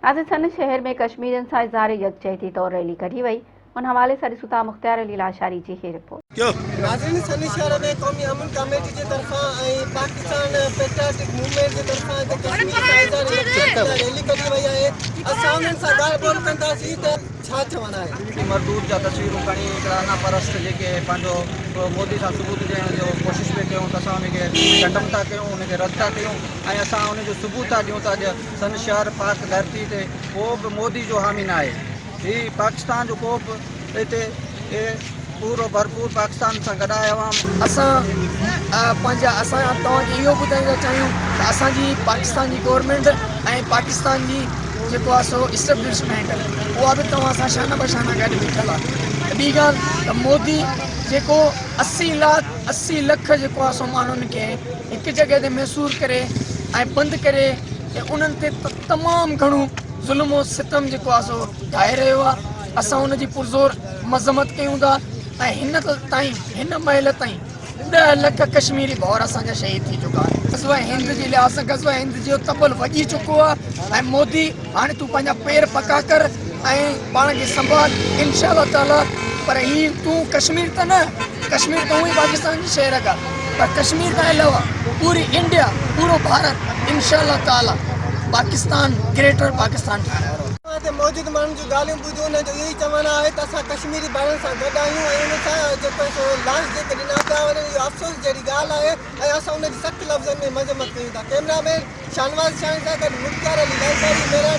आज सन शहर में कश्मीरियन सां इज़हार यकजहती तौर रैली कढी वई। उन हवाले से ॾिसूं मुख्तार अली लाशारी जी ही रिपोर्ट। नाज़रीन, सन शहर में क़ौमी अमन कमेटी जे तरफां पाकिस्तान पेट्रियाटिक मूवमेंट जे तरफां कश्मीर सां इज़हार यकजहती रैली कढी वई आहे। असां उन्हनि सां ॻाल्हि ॿोल कंदासीं त छा चवंदा आहिनि। मज़दूर जा तस्वीरूं खणी हिकिड़ा अनापरस्त जेके पंहिंजो मोदी सां सबूत ॾियण जो कोशिशि पिया कयूं त असां उनखे कंडम था कयूं, उनखे रद्द था कयूं ऐं असां उनजो सबूत था ॾियूं त अॼु सन शहर पाक धरती ते को बि मोदी जो हामी न आहे। हीउ पाकिस्तान जो को बि हिते पूरो भरपूर पाकिस्तान सां गॾु आहे अवाम। असां तव्हांखे इहो ॿुधाइण था चाहियूं त असांजी पाकिस्तान जी गवर्नमेंट ऐं पाकिस्तान जी जेको आहे सो इस्टेब्लिशमेंट उहा बि तव्हां सां शाना बशाना गॾु बीठल आहे। ॿी ॻाल्हि त मोदी जेको 80 लख जेको आहे सो माण्हुनि खे हिकु जॻह ते मैसूर करे ऐं बंदि करे उन्हनि ते तमामु घणो ज़ुल्म सितम जेको आहे सो ठाहे रहियो आहे। असां उनजी पुरज़ोर मज़म्मत कयूं था ऐं हिन महिल ताईं 10 लख कश्मीरी भाउर असांजा शहीद थी चुका आहिनि। ग़ज़वा हिंद जी लिहाज़ सां ग़ज़वा हिंद जो तबल वॼी चुको आहे ऐं मोदी हाणे तूं पंहिंजा पेर पका कर ऐं पाण खे संभाल इंशाअल्लाह ताला। पर ही तूं कश्मीर त न, कश्मीर त उहो ई पाकिस्तान जी शहर का, पर कश्मीर खां अलावा पूरी इंडिया पूरो भारत इंशाअल्लाह ताला पाकिस्तान ग्रेटर पाकिस्तान ठाहिण वारो। मौजूद माण्हुनि जूं ॻाल्हियूं ॿुधियूं, उन जो इहो ई चवणु आहे त असां कश्मीरी भाउरनि सां गॾु आहियूं ऐं उन सां जेको लाश जेके ॾिना पिया वञनि इहो अफ़सोस जहिड़ी ॻाल्हि आहे ऐं असां उनजी सख़्तु लफ़्ज़नि में मज़म्मत कयूं था। कैमरामैन शानवाज़ शाह सां गॾु मुख्तार अली लाशारी, मेरा